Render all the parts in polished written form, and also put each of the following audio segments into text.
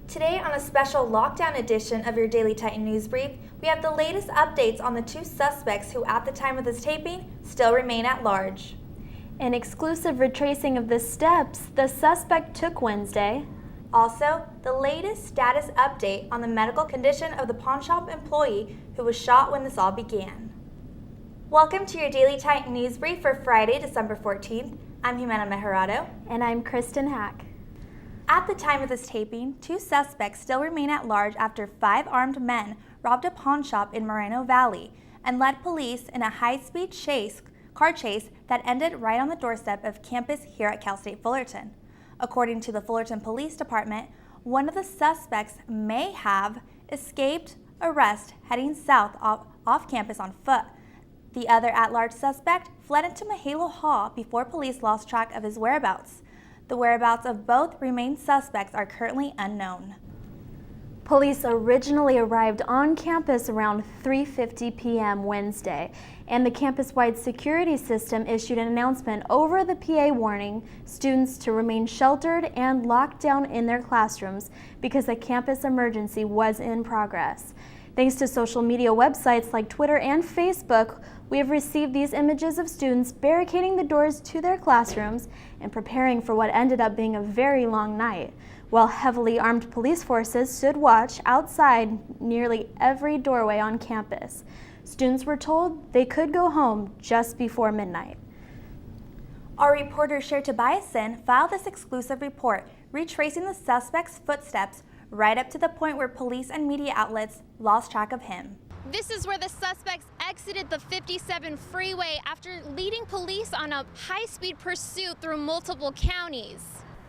Today on a special lockdown edition of your Daily Titan News Brief, we have the latest updates on the two suspects who at the time of this taping still remain at large. An exclusive retracing of the steps the suspect took Wednesday. Also, the latest status update on the medical condition of the pawn shop employee who was shot when this all began. Welcome to your Daily Titan News Brief for Friday, December 14th. I'm Ximena Mejorado. And I'm Kristen Haack. At the time of this taping, two suspects still remain at large after 5 armed men robbed a pawn shop in Moreno Valley and led police in a high-speed car chase that ended right on the doorstep of campus here at Cal State Fullerton. According to the Fullerton Police Department, one of the suspects may have escaped arrest heading south off campus on foot. The other at-large suspect fled into Mejorado Hall before police lost track of his whereabouts. The whereabouts of both remaining suspects are currently unknown. Police originally arrived on campus around 3:50 p.m. Wednesday, and the campus-wide security system issued an announcement over the PA warning students to remain sheltered and locked down in their classrooms because a campus emergency was in progress. Thanks to social media websites like Twitter and Facebook, we have received these images of students barricading the doors to their classrooms and preparing for what ended up being a very long night, while heavily armed police forces stood watch outside nearly every doorway on campus. Students were told they could go home just before midnight. Our reporter Cher Tobiassen filed this exclusive report, retracing the suspect's footsteps right up to the point where police and media outlets lost track of him. This is where the suspects exited the 57 freeway after leading police on a high-speed pursuit through multiple counties.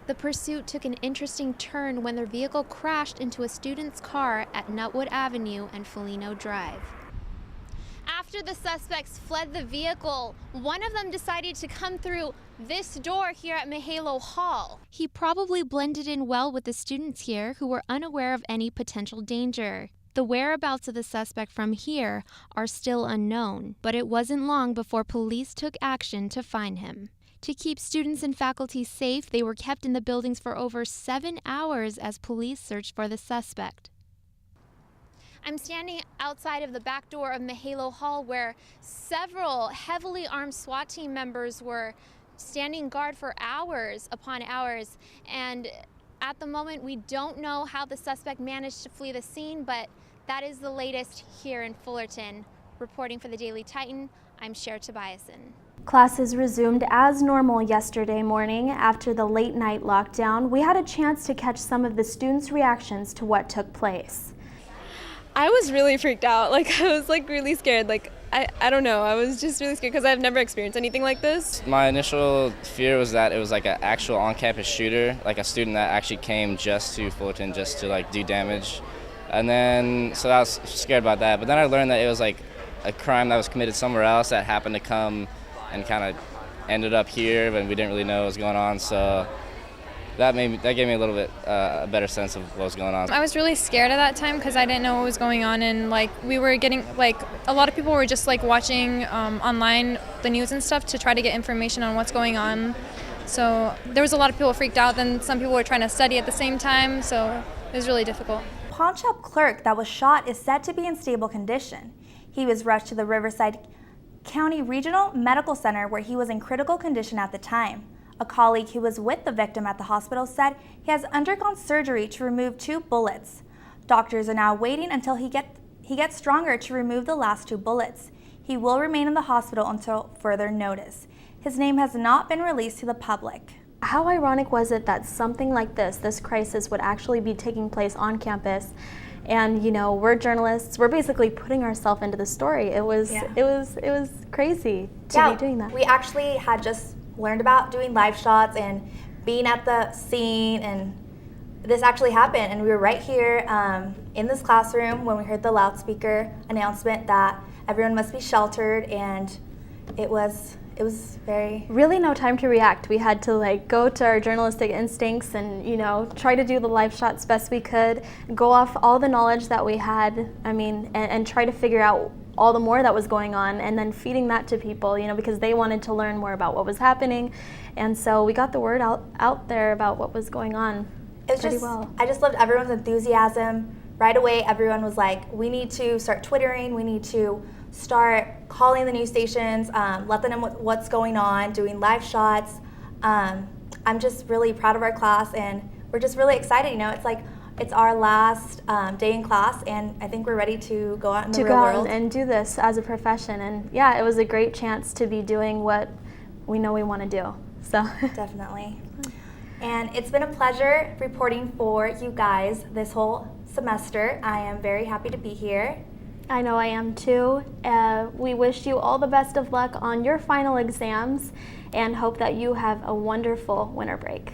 The pursuit took an interesting turn when their vehicle crashed into a student's car at Nutwood Avenue and Felino Drive. After the suspects fled the vehicle, one of them decided to come through this door here at Mejorado Hall. He probably blended in well with the students here who were unaware of any potential danger. The whereabouts of the suspect from here are still unknown, but it wasn't long before police took action to find him. To keep students and faculty safe, they were kept in the buildings for over 7 hours as police searched for the suspect. I'm standing outside of the back door of Mejorado Hall where several heavily armed SWAT team members were standing guard for hours upon hours, and at the moment we don't know how the suspect managed to flee the scene, but that is the latest here in Fullerton. Reporting for the Daily Titan, I'm Cher Tobiassen. Classes resumed as normal yesterday morning after the late night lockdown. We had a chance to catch some of the students' reactions to what took place. I was really freaked out. I was really scared. I don't know. I was just really scared because I've never experienced anything like this. My initial fear was that it was an actual on-campus shooter, a student that actually came just to Fullerton just to do damage. And then, so I was scared about that. But then I learned that it was a crime that was committed somewhere else that happened to come and kind of ended up here, but we didn't really know what was going on. So that gave me a little bit a better sense of what was going on. I was really scared at that time because I didn't know what was going on, and we were getting a lot of people were just watching online the news and stuff to try to get information on what's going on. So there was a lot of people freaked out. Then some people were trying to study at the same time, so it was really difficult. The pawn shop clerk that was shot is said to be in stable condition. He was rushed to the Riverside County Regional Medical Center where he was in critical condition at the time. A colleague who was with the victim at the hospital said he has undergone surgery to remove 2 bullets. Doctors are now waiting until he gets stronger to remove the last 2 bullets. He will remain in the hospital until further notice. His name has not been released to the public. How ironic was it that something like this crisis would actually be taking place on campus? And we're journalists. We're basically putting ourselves into the story. It was crazy to be doing that. We actually had just learned about doing live shots and being at the scene, and this actually happened. And we were right here in this classroom when we heard the loudspeaker announcement that everyone must be sheltered, and it was very... Really no time to react. We had to go to our journalistic instincts and, try to do the live shots best we could, go off all the knowledge that we had, and try to figure out all the more that was going on, and then feeding that to people, because they wanted to learn more about what was happening. And so we got the word out there about what was going on. It's pretty just, well. I just loved everyone's enthusiasm. Right away, everyone was like, we need to start Twittering, we need to start calling the news stations, let them know what's going on, doing live shots. I'm just really proud of our class, and we're just really excited. You know, it's like, it's our last day in class, and I think we're ready to go out in the real world. To go out and do this as a profession. And yeah, it was a great chance to be doing what we know we want to do. So Definitely. And it's been a pleasure reporting for you guys this whole semester. I am very happy to be here. I know I am too. We wish you all the best of luck on your final exams and hope that you have a wonderful winter break.